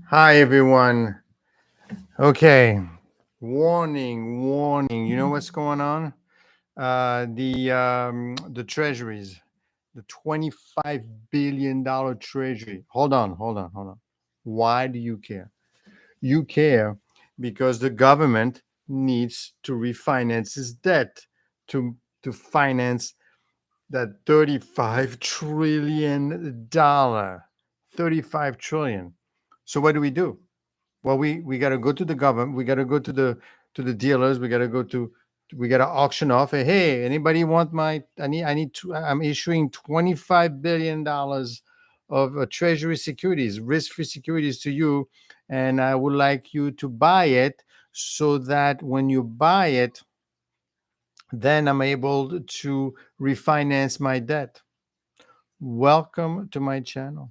Hi, everyone. Okay. Warning, warning. You know what's going on? The treasuries, the $25 billion treasury. Hold on. Why do you care? You care because the government needs to refinance its debt to finance that $35 trillion. 35 trillion. So what do we do? Well, we got to go to the government. We got to go to the dealers. We got to auction off. Hey, anybody want my? I need to. I'm issuing $25 billion of treasury securities, risk-free securities to you, and I would like you to buy it so that when you buy it, then I'm able to refinance my debt. Welcome to my channel.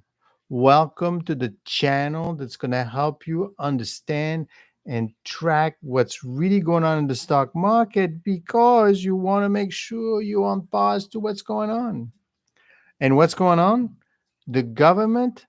Welcome to the channel that's going to help you understand and track what's really going on in the stock market because you want to make sure you're on pause to what's going on. And what's going on? The government,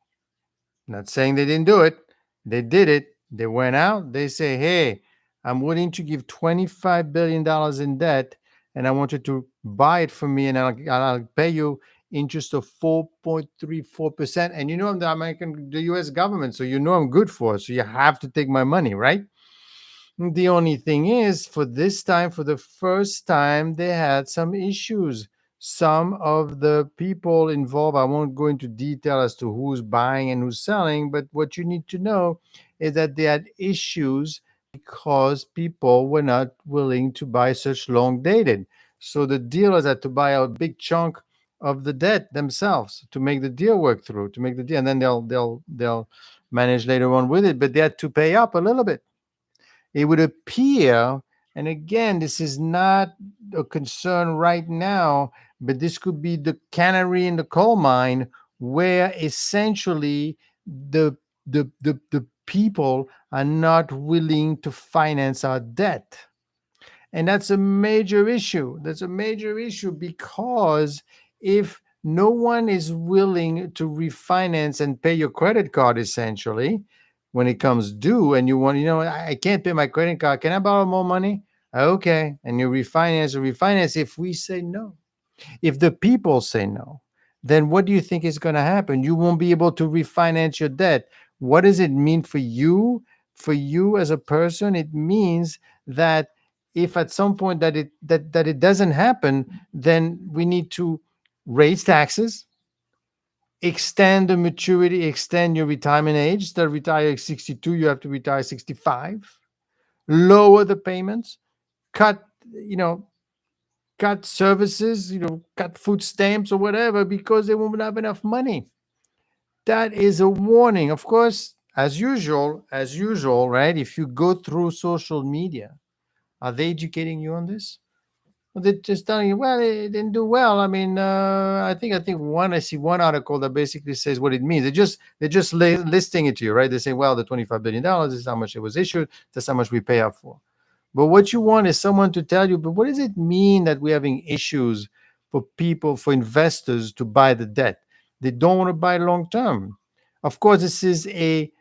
not saying they didn't do it, they did it. They went out, they say, hey, I'm willing to give $25 billion in debt and I want you to buy it from me and I'll pay you interest of 4.34%. And you know I'm the US government, so you know I'm good for it. So you have to take my money, right? The only thing is, for this time, for the first time, they had some issues. Some of the people involved, I won't go into detail as to who's buying and who's selling, but what you need to know is that they had issues because people were not willing to buy such long dated. So the dealers had to buy a big chunk of the debt themselves to make the deal work through, to make the deal, and then they'll manage later on with it. But they had to pay up a little bit. It would appear, and again, this is not a concern right now, but this could be the canary in the coal mine where essentially the people are not willing to finance our debt. And that's a major issue. That's a major issue because if no one is willing to refinance and pay your credit card essentially when it comes due and you want, I can't pay my credit card. Can I borrow more money? Okay. And you refinance. If we say no, if the people say no, then what do you think is going to happen? You won't be able to refinance your debt. What does it mean for you? For you as a person, it means that if at some point that it doesn't happen, then we need to raise taxes, extend the maturity, extend your retirement age. Instead of retire at 62, you have to retire 65. Lower the payments, cut, you know, cut services, cut food stamps or whatever because they won't have enough money. That is a warning. Of course, as usual, right? If you go through social media, are they educating you on this? Well, they're just telling you, well, it didn't do well. I mean, I see one article that basically says what it means. They're just listing it to you, right? They say, well, the $25 billion is how much it was issued. That's how much we pay up for. But what you want is someone to tell you, but what does it mean that we're having issues for people, for investors to buy the debt? They don't want to buy long term. Of course, this is an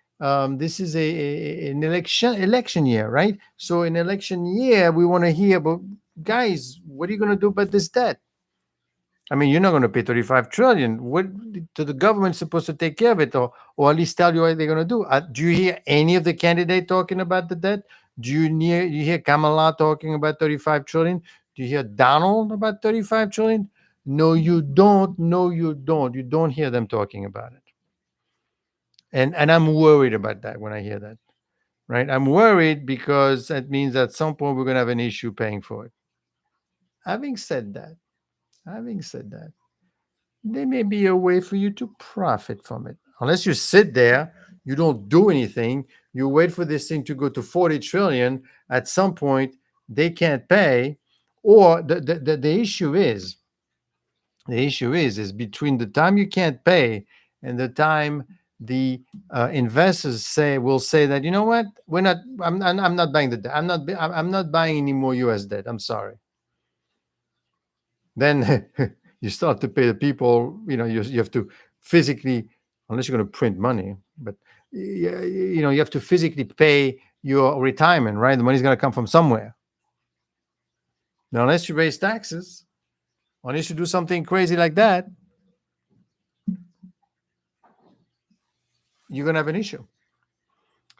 election year, right? So in election year, we want to hear, but guys, what are you going to do about this debt? I mean, you're not going to pay 35 trillion. What to the government supposed to take care of it, or at least tell you what they're going to do? Do you hear any of the candidate talking about the debt? Do you hear Kamala talking about 35 trillion? Do you hear Donald about 35 trillion? No, you don't. No, you don't. You don't hear them talking about it. And I'm worried about that when I hear that. Right? I'm worried because that means at some point we're going to have an issue paying for it. Having said that, having said that, there may be a way for you to profit from it. Unless you sit there, you don't do anything, you wait for this thing to go to 40 trillion. At some point, they can't pay. Or the issue is between the time you can't pay and the time the investors will say that, you know what, I'm not buying the debt. I'm not buying any more US debt. I'm sorry. Then you start to pay the people. You have to physically, unless you're going to print money, but you have to physically pay your retirement, right? The money's going to come from somewhere. Now, unless you raise taxes, unless you do something crazy like that, you're going to have an issue.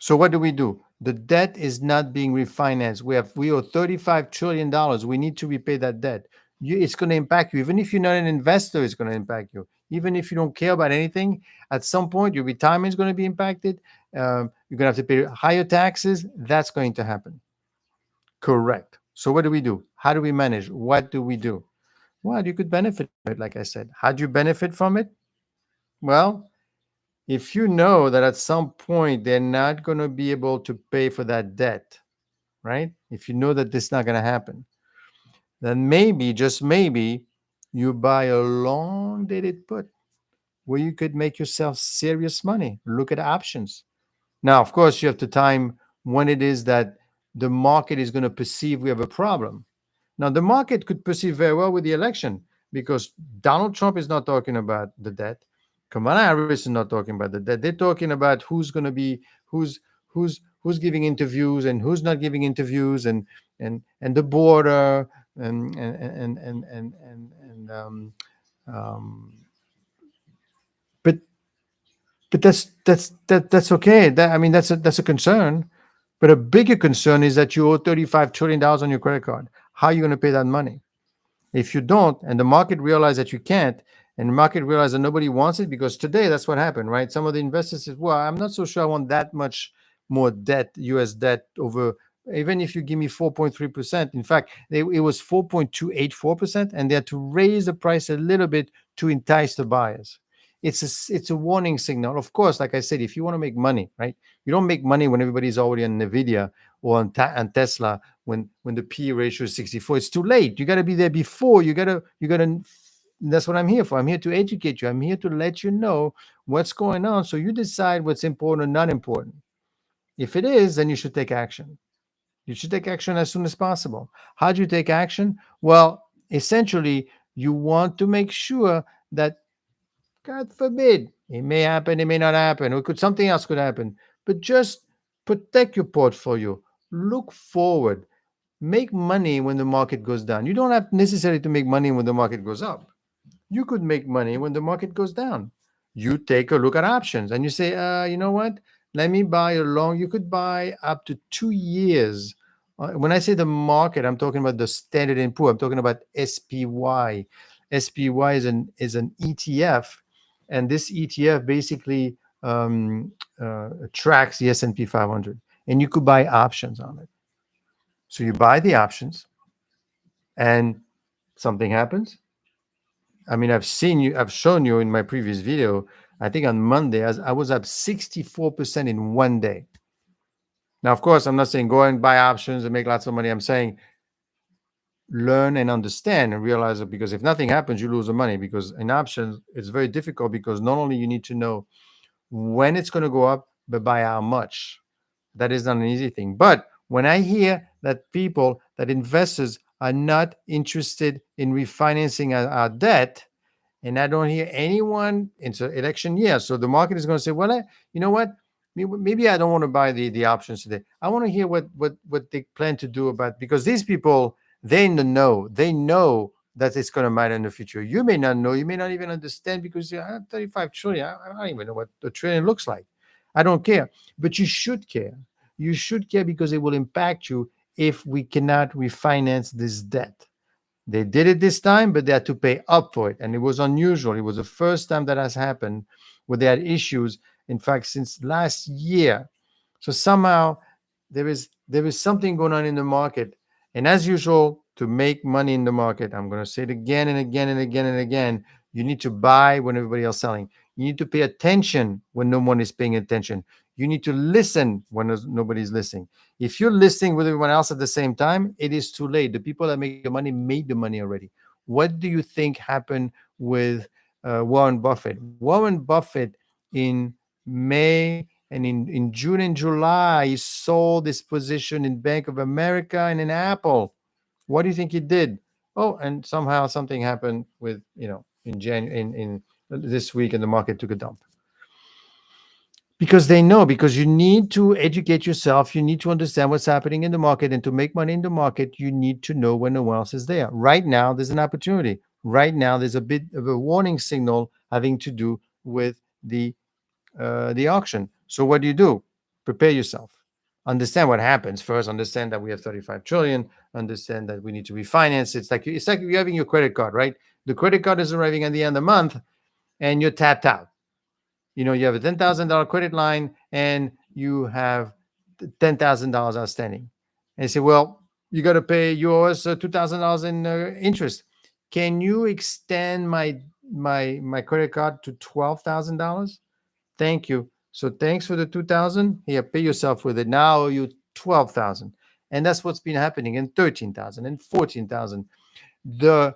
So what do? The debt is not being refinanced. We owe $35 trillion. We need to repay that debt. It's going to impact you. Even if you're not an investor, it's going to impact you. Even if you don't care about anything, at some point your retirement is going to be impacted. You're going to have to pay higher taxes. That's going to happen. Correct. So what do? How do we manage? What do we do? Well, you could benefit from it, like I said. How do you benefit from it? Well, if you know that at some point they're not going to be able to pay for that debt, right? If you know that this is not going to happen, then maybe, just maybe, you buy a long dated put where you could make yourself serious money. Look at options. Now, of course, you have to time when it is that the market is going to perceive we have a problem. Now, the market could perceive very well with the election because Donald Trump is not talking about the debt. Kamala Harris is not talking about the debt. They're talking about who's going to be who's giving interviews and who's not giving interviews, and the border and um, but that's okay. That's a concern. But a bigger concern is that you owe $35 trillion on your credit card. How are you going to pay that money? If you don't, and the market realize that you can't, and the market realize that nobody wants it, because today that's what happened, right? Some of the investors said, "Well, I'm not so sure I want that much more debt, U.S. debt, over even if you give me 4.3%." In fact, it was 4.284%, and they had to raise the price a little bit to entice the buyers. It's a warning signal. Of course, like I said, if you want to make money, right? You don't make money when everybody's already on Nvidia or on Tesla when the P ratio is 64. It's too late. You got to be there before. You got to. That's what I'm here for. I'm here to educate you. I'm here to let you know what's going on, so you decide what's important or not important. If it is, then you should take action. You should take action as soon as possible. How do you take action? Well, essentially, you want to make sure that, God forbid, it may happen, it may not happen, or something else could happen. But just protect your portfolio. Look forward. Make money when the market goes down. You don't have necessarily to make money when the market goes up. You could make money when the market goes down. You take a look at options and you say, you know what? Let me buy a long. You could buy up to 2 years. When I say the market, I'm talking about the Standard and Poor. I'm talking about SPY. SPY is an ETF, and this ETF basically tracks the S&P 500, and you could buy options on it. So you buy the options, and something happens. I mean, I've shown you in my previous video. I think on Monday, I was up 64% in one day. Now, of course, I'm not saying go and buy options and make lots of money. I'm saying learn and understand and realize that, because if nothing happens, you lose the money. Because in options, it's very difficult, because not only you need to know when it's going to go up, but by how much. That is not an easy thing. But when I hear that investors are not interested in refinancing our debt, and I don't hear anyone, it's an election year, so the market is going to say, well, you know what? Maybe I don't want to buy the options today. I want to hear what they plan to do about, because these people, they in the know. They know that it's going to matter in the future. You may not know. You may not even understand, because 35 trillion, I don't even know what a trillion looks like. I don't care. But you should care. You should care, because it will impact you if we cannot refinance this debt. They did it this time, but they had to pay up for it. And it was unusual. It was the first time that has happened where they had issues, in fact, since last year. So somehow there is something going on in the market. And as usual, to make money in the market, I'm going to say it again and again and again and again, you need to buy when everybody else is selling. You need to pay attention when no one is paying attention. You need to listen when nobody's listening. If you're listening with everyone else at the same time, it is too late. The people that make the money made the money already. What do you think happened with Warren Buffett? Warren Buffett in May and in June and July, he sold his position in Bank of America and in Apple. What do you think he did? Oh, and somehow something happened in this week, and the market took a dump. because they know, because you need to educate yourself, you need to understand what's happening in the market, and to make money in the market you need to know when no one else is there. Right now there's an opportunity. Right now there's a bit of a warning signal having to do with the auction. So what do? Prepare yourself. Understand what happens first. Understand that we have 35 trillion. Understand that we need to refinance. It's like you're having your credit card, right? The credit card is arriving at the end of the month, and you're tapped out. You have a $10,000 credit line, and you have $10,000 outstanding. And you say, well, you got to pay yours $2,000 in interest. Can you extend my credit card to $12,000? Thank you. So thanks for the 2,000. Here, pay yourself with it. Now you 12,000. And that's what's been happening in 13,000 and 14,000. The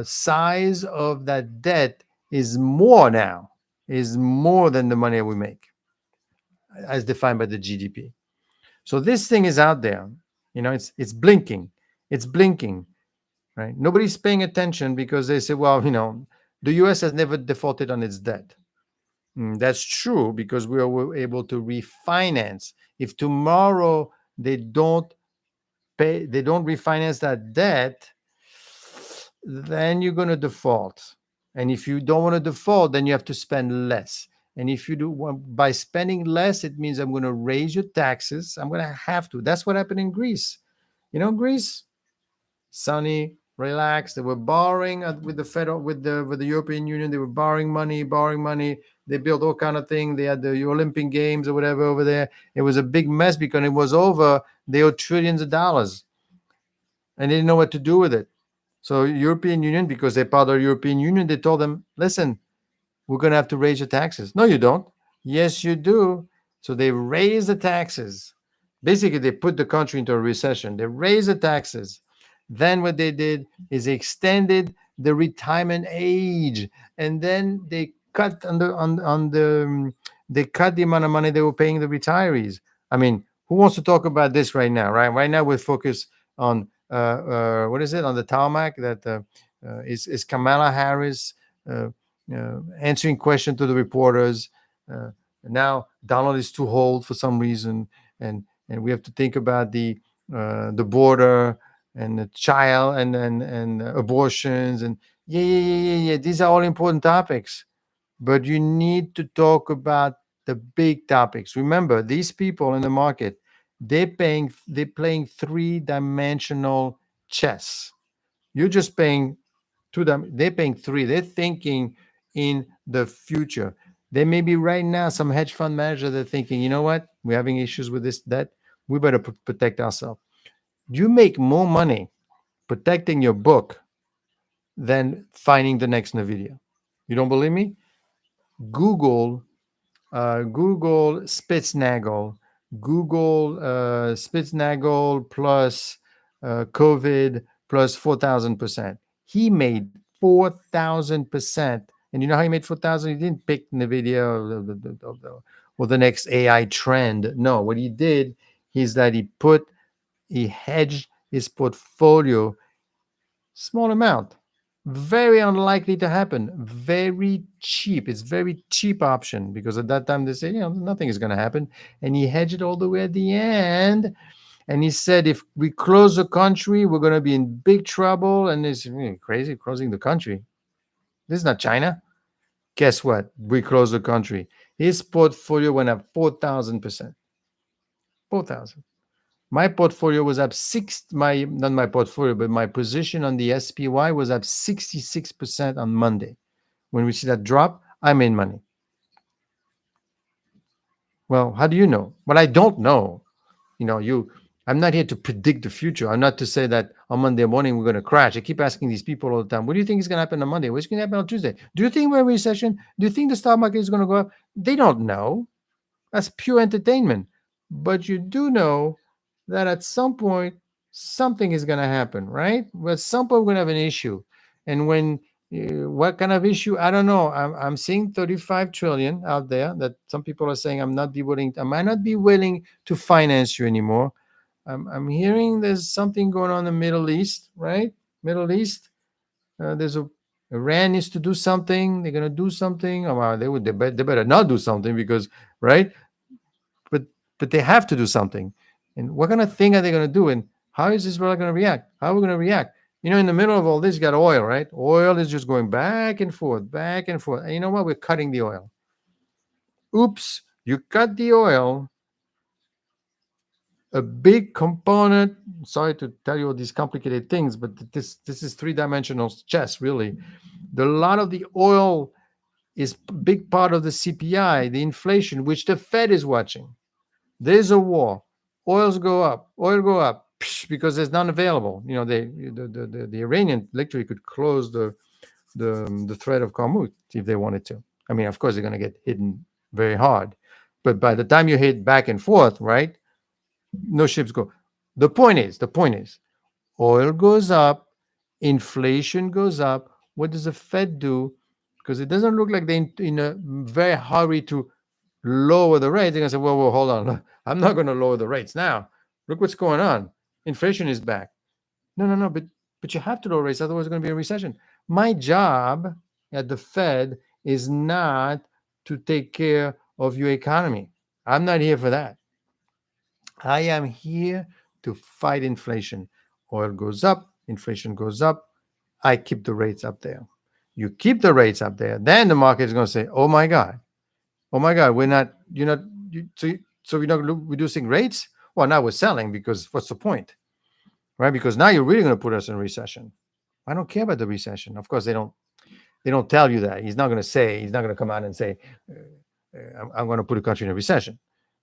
size of that debt is more now, is more than the money we make, as defined by the GDP. So this thing is out there. It's blinking. It's blinking, right? Nobody's paying attention because they say, well, the US has never defaulted on its debt. That's true, because we were able to refinance. If tomorrow they don't refinance that debt, then you're going to default. And if you don't want to default, then you have to spend less. And if you do, by spending less, it means I'm going to raise your taxes. I'm going to have to. That's what happened in Greece. Greece, sunny, relaxed. They were borrowing with the federal, with the European Union. They were borrowing money. They built all kind of things. They had the Olympic Games or whatever over there. It was a big mess because it was over. They owed trillions of dollars, and they didn't know what to do with it. So European Union, because they're part of the European Union, they told them, listen, we're going to have to raise your taxes. No, you don't. Yes, you do. So they raise the taxes. Basically, they put the country into a recession. They raised the taxes. Then what they did is they extended the retirement age, and then they cut they cut the amount of money they were paying the retirees. I mean, who wants to talk about this right now? Right now we're focused on what is it, on the tarmac, that is Kamala Harris answering questions to the reporters. Now Donald is too old for some reason, and we have to think about the border and the child and abortions, and yeah. These are all important topics, but you need to talk about the big topics. Remember, these people in the market, they're playing three-dimensional chess. You're just paying to them. They're paying three. They're thinking in the future. They may be right now, some hedge fund manager, they're thinking, you know what? We're having issues with this debt. We better protect ourselves. You make more money protecting your book than finding the next NVIDIA. You don't believe me? Google Spitznagel, Google Spitznagel plus COVID plus 4,000%. He made 4,000%. And you know how he made 4,000? He didn't pick NVIDIA or the next AI trend. No, what he did is that he hedged his portfolio, small amount, very unlikely to happen, very cheap. It's very cheap option, because at that time they say, nothing is going to happen. And he hedged it all the way at the end. And he said, if we close the country, we're going to be in big trouble. And it's crazy, closing the country. This is not China. Guess what? We closed the country. His portfolio went up 4,000%. 4,000. My portfolio was up not my portfolio, but my position on the SPY was up 66% on Monday. When we see that drop, I made money. Well, how do you know? Well, I don't know. I'm not here to predict the future. I'm not to say that on Monday morning we're going to crash. I keep asking these people all the time, what do you think is going to happen on Monday? What's going to happen on Tuesday? Do you think we're in a recession? Do you think the stock market is going to go up? They don't know. That's pure entertainment. But you do know that at some point something is going to happen, right? At some point we're going to have an issue. And when what kind of issue? I don't know. I'm seeing 35 trillion out there that some people are saying I might not be willing to finance you anymore. I'm hearing there's something going on in the Middle East, right? Middle East. There's a Iran needs to do something. They're gonna do something. Oh, well, they better not do something because right. But they have to do something. And what kind of thing are they gonna do? And how is Israel gonna react? How are we gonna react? In the middle of all this, you got oil, right? Oil is just going back and forth, back and forth. And you know what? We're cutting the oil. Oops, you cut the oil. A big component. Sorry to tell you all these complicated things, but this is three-dimensional chess, really. A lot of the oil is a big part of the CPI, the inflation, which the Fed is watching. There's a war. Oil go up because there's none available. The Iranian literally could close the threat of Hormuz if they wanted to. I mean, of course, they're going to get hidden very hard. But by the time you hit back and forth, right, no ships go. The point is, oil goes up, inflation goes up. What does the Fed do? Because it doesn't look like they're in a very hurry to lower the rates. They're going to say, whoa, hold on. I'm not going to lower the rates now. Look what's going on. Inflation is back. No, but you have to lower rates, otherwise there's going to be a recession. My job at the Fed is not to take care of your economy. I'm not here for that. I am here to fight inflation. Oil goes up, inflation goes up. I keep the rates up there. You keep the rates up there, then the market is going to say, "Oh my God, we're not. You're not. So we're not reducing rates. Well, now we're selling because what's the point, right? Because now you're really going to put us in recession. I don't care about the recession. Of course, they don't. They don't tell you that. He's not going to say. He's not going to come out and say, I'm going to put a country in a recession."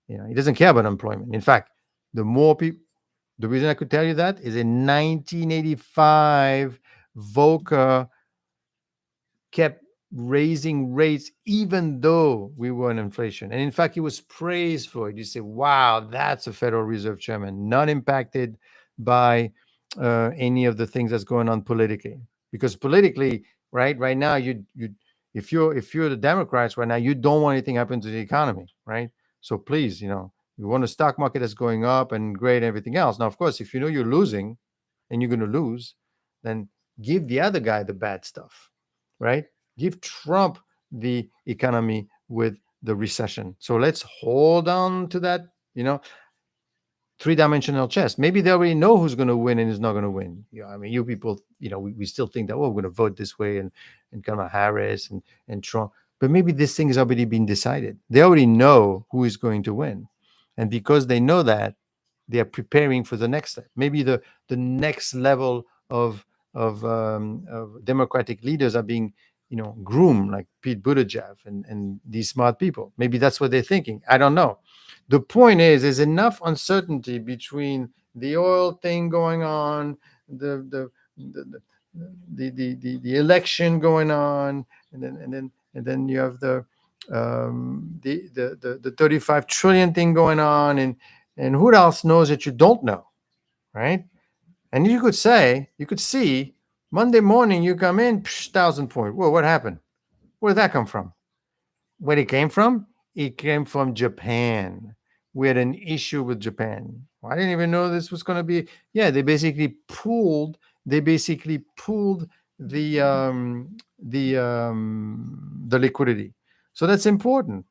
He doesn't care about employment. In fact, the more people, the reason I could tell you that is in 1985, Volcker kept raising rates even though we were in inflation. And in fact, he was praised for it. You say, wow, that's a Federal Reserve chairman, not impacted by any of the things that's going on politically. Because politically, right now, if you're the Democrats right now, you don't want anything happen to the economy, right? So please, you want a stock market that's going up and great and everything else. Now, of course, if you know you're losing and you're going to lose, then give the other guy the bad stuff, right? Give Trump the economy with the recession. So let's hold on to that, three-dimensional chess. Maybe they already know who's going to win and who's not going to win. I mean, you people, we still think that, we're going to vote this way and Kamala Harris and Trump. But maybe this thing has already been decided. They already know who is going to win. And because they know that, they are preparing for the next step. Maybe the next level of Democratic leaders are being groomed, like Pete Buttigieg and these smart people. Maybe that's what they're thinking. I don't know. The point is, there's enough uncertainty between the oil thing going on, the election going on, and then you have the 35 trillion thing going on, and who else knows that you don't know, right? And you could see Monday morning you come in, 1,000 point. Whoa, what happened? Where did that come from? Where it came from? It came from Japan. We had an issue with Japan. I didn't even know this was going to be. Yeah, they basically pulled. The liquidity. So that's important.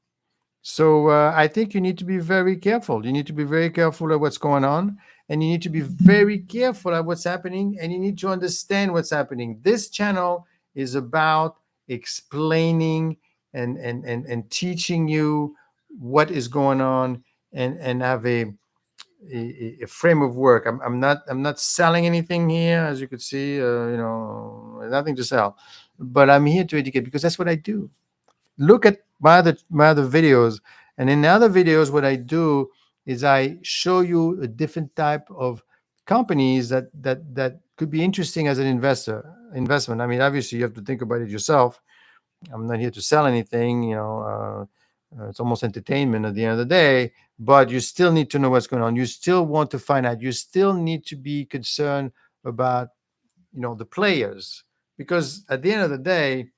So I think you need to be very careful. You need to be very careful of what's going on, and you need to be very careful of what's happening, and you need to understand what's happening. This channel is about explaining and teaching you what is going on, and have a frame of work. I'm not selling anything here, as you could see. Nothing to sell, but I'm here to educate because that's what I do. Look at my other videos, and in the other videos, what I do is I show you a different type of companies that could be interesting as an investment. I mean, obviously, you have to think about it yourself. I'm not here to sell anything. It's almost entertainment at the end of the day, but you still need to know what's going on. You still want to find out. You still need to be concerned about the players, because at the end of the day,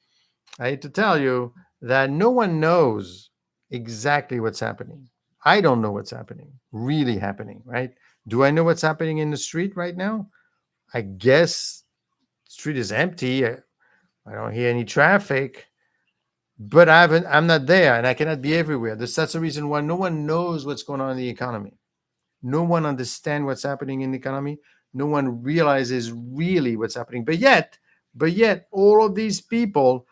I hate to tell you that no one knows exactly what's happening. I don't know what's really happening, right? Do I know what's happening in the street right now? I guess the street is empty. I don't hear any traffic, but I'm not there and I cannot be everywhere. That's the reason why no one knows what's going on in the economy. No one understands what's happening in the economy. No one realizes really what's happening. But yet, all these people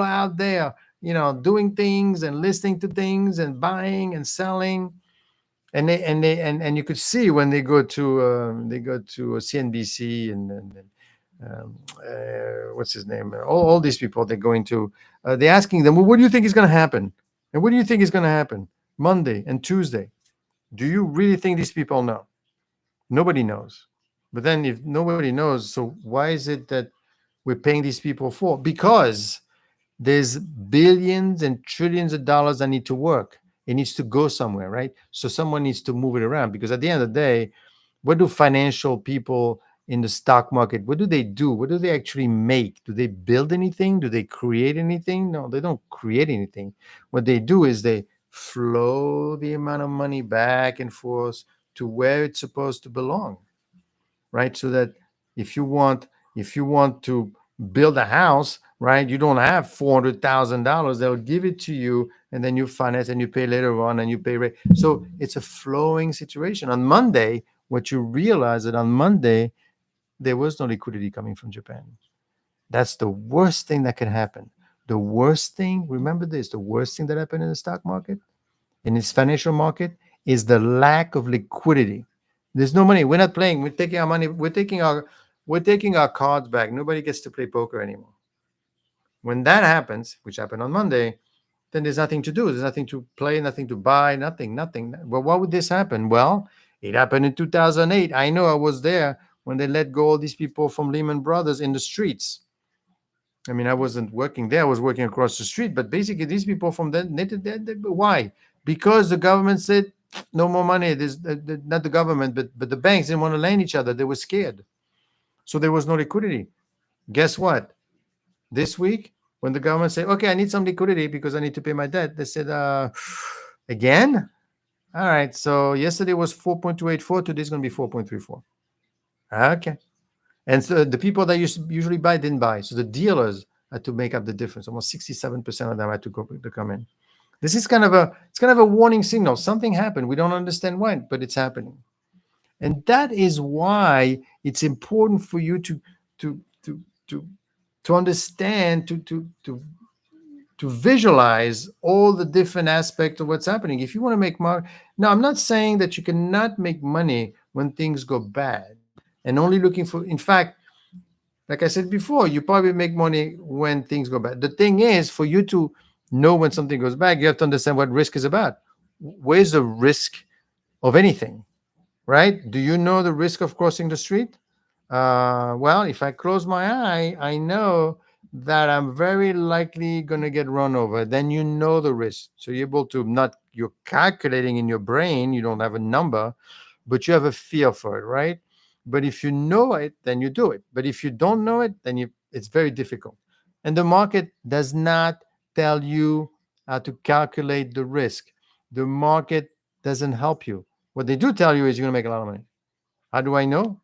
out there, doing things and listening to things and buying and selling, and you could see when they go to CNBC and what's his name? All these people they're going to, they're asking them, well, what do you think is going to happen? And what do you think is going to happen Monday and Tuesday? Do you really think these people know? Nobody knows. But then if nobody knows, so why is it that we're paying these people for? Because there's billions and trillions of dollars that need to work. It needs to go somewhere, right? So someone needs to move it around, because at the end of the day, what do financial people in the stock market, what do they do? What do they actually make? Do they build anything? Do they create anything? No, they don't create anything. What they do is they flow the amount of money back and forth to where it's supposed to belong, right? So that if you want to build a house, right, you don't have $400,000. They'll give it to you, and then you finance and you pay later on, and you pay rate. So it's a flowing situation. On Monday, what you realize that on Monday there was no liquidity coming from Japan. That's the worst thing that can happen. The worst thing, remember this, the worst thing that happened in the stock market, in its financial market, is the lack of liquidity. There's no money. We're not playing. We're taking our money. We're taking our cards back. Nobody gets to play poker anymore. When that happens, which happened on Monday, then there's nothing to do. There's nothing to play, nothing to buy, nothing. Well, why would this happen? Well, it happened in 2008. I know, I was there when they let go all these people from Lehman Brothers in the streets. I mean, I wasn't working there. I was working across the street. But basically, these people from then, why? Because the government said no more money. There's not the government, but the banks didn't want to lend each other. They were scared. So there was no liquidity. Guess what? This week, when the government said, okay, I need some liquidity because I need to pay my debt, they said, again? All right. So yesterday was 4.284. Today's going to be 4.34. Okay. And so the people that usually buy didn't buy. So the dealers had to make up the difference. Almost 67% of them had to come in. This is kind of a warning signal. Something happened. We don't understand why, but it's happening. And that is why it's important for you to understand, to visualize all the different aspects of what's happening. If you want to make money, now I'm not saying that you cannot make money when things go bad and only looking for, in fact, like I said before, you probably make money when things go bad. The thing is, for you to know when something goes bad, you have to understand what risk is about. Where's the risk of anything, right? Do you know the risk of crossing the street? Well, if I close my eye, I know that I'm very likely going to get run over. Then you know the risk. So you're able to you're calculating in your brain, you don't have a number, but you have a feel for it, right? But if you know it, then you do it. But if you don't know it, then it's very difficult. And the market does not tell you how to calculate the risk. The market doesn't help you. What they do tell you is you're going to make a lot of money. How do I know?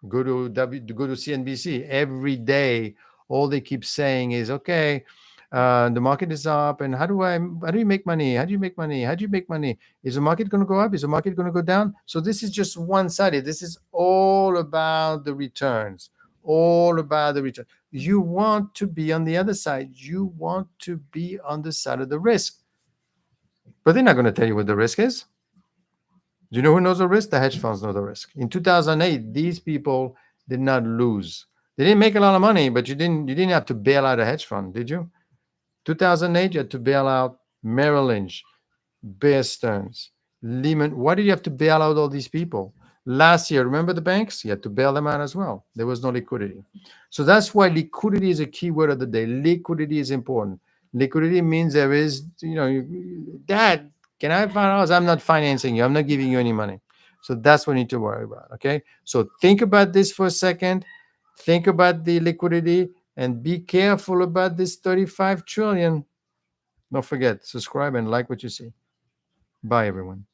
Go to CNBC every day. All they keep saying is, okay, the market is up, and how do you make money? How do you make money? How do you make money? Is the market going to go up? Is the market going to go down? So this is just one-sided. This is all about the returns. All about the return. You want to be on the other side. You want to be on the side of the risk. But they're not going to tell you what the risk is. Do you know who knows the risk? The hedge funds know the risk. In 2008, these people did not lose. They didn't make a lot of money, but you didn't have to bail out a hedge fund, did you? 2008, you had to bail out Merrill Lynch, Bear Stearns, Lehman. Why did you have to bail out all these people? Last year, remember the banks? You had to bail them out as well. There was no liquidity. So that's why liquidity is a key word of the day. Liquidity is important. Liquidity means there is, Dad, can I finance? I'm not financing you. I'm not giving you any money. So that's what you need to worry about. Okay. So think about this for a second. Think about the liquidity and be careful about this 35 trillion. Don't forget, subscribe and like what you see. Bye, everyone.